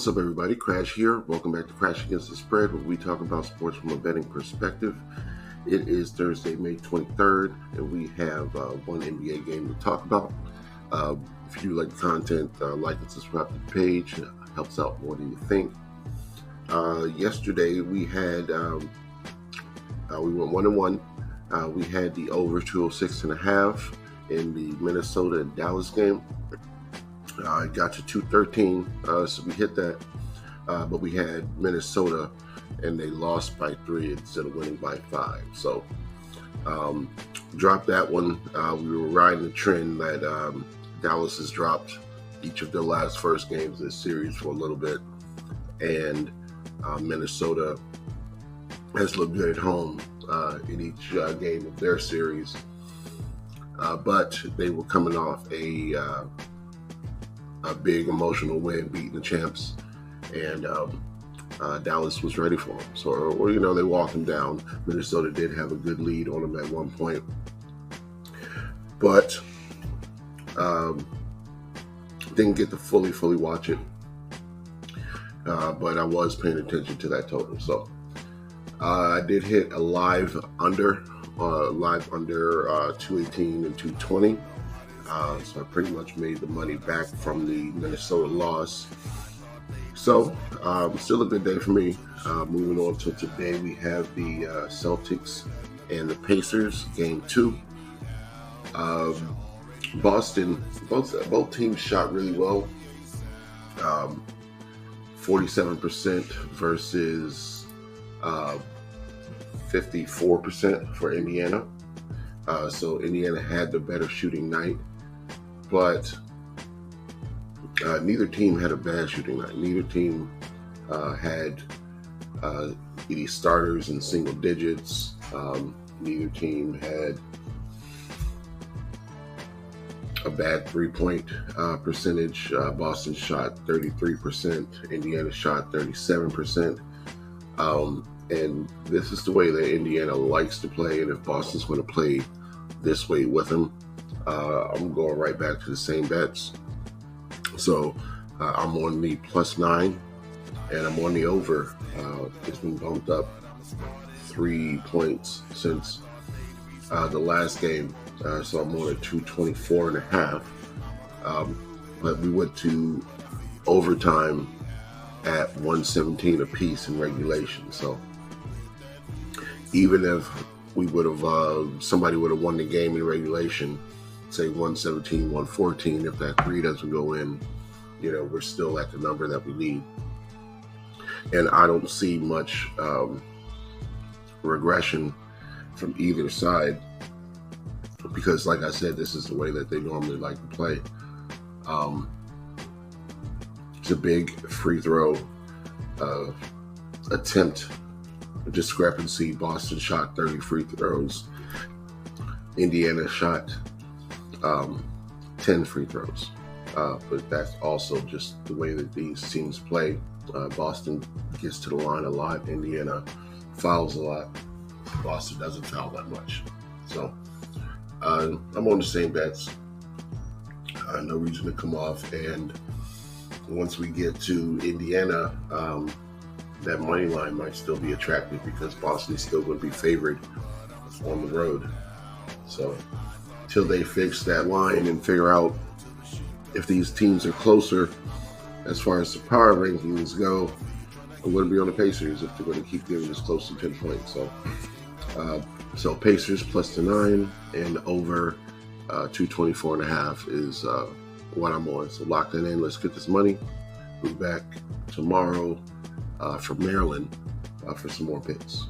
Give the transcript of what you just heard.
What's up, everybody? Crash here. Welcome back to Crash Against the Spread, where we talk about sports from a betting perspective. It is Thursday, May 23rd, and we have one NBA game to talk about. If you like the content, like and subscribe to the page. It helps out more than you think. Yesterday, we had we went 1-1. We had the over 206.5 in the Minnesota and Dallas game. It got to 213, so we hit that. But we had Minnesota, and they lost by 3 instead of winning by 5. So dropped that one. We were riding the trend that Dallas has dropped each of their last first games in this series for a little bit, and Minnesota has looked good at home in each game of their series. But they were coming off a big emotional win, beating the champs, and Dallas was ready for them. So, they walked them down. Minnesota did have a good lead on them at one point, but didn't get to fully watch it. But I was paying attention to that total. So I did hit a live under 218 and 220. So I pretty much made the money back from the Minnesota loss. So still a good day for me. Moving on to today, we have the Celtics and the Pacers, game 2. Boston, both teams shot really well. 47% versus 54% for Indiana. So Indiana had the better shooting night. But neither team had a bad shooting night. Neither team had any starters in single digits. Neither team had a bad three-point percentage. Boston shot 33%. Indiana shot 37%. And this is the way that Indiana likes to play. And if Boston's going to play this way with them, I'm going right back to the same bets. So I'm on the +9, and I'm on the over. It's been bumped up 3 points since the last game. So I'm on a 224.5. But we went to overtime at 117 apiece in regulation. So even if we would have, somebody would have won the game in regulation, say 117, 114, if that 3 doesn't go in, we're still at the number that we need. And I don't see much regression from either side, because like I said, this is the way that they normally like to play. It's a big free throw attempt discrepancy. Boston shot 30 free throws. Indiana shot 10 free throws. But that's also just the way that these teams play. Boston gets to the line a lot. Indiana fouls a lot. Boston doesn't foul that much. So I'm on the same bets. No reason to come off. And once we get to Indiana, that money line might still be attractive because Boston's still going to be favored on the road. So until they fix that line and figure out if these teams are closer as far as the power rankings go, I'm going to be on the Pacers if they're going to keep giving us close to 10 points. So Pacers +9 and over 224.5 is what I'm on. So lock that in. Let's get this money. We'll be back tomorrow from Maryland for some more picks.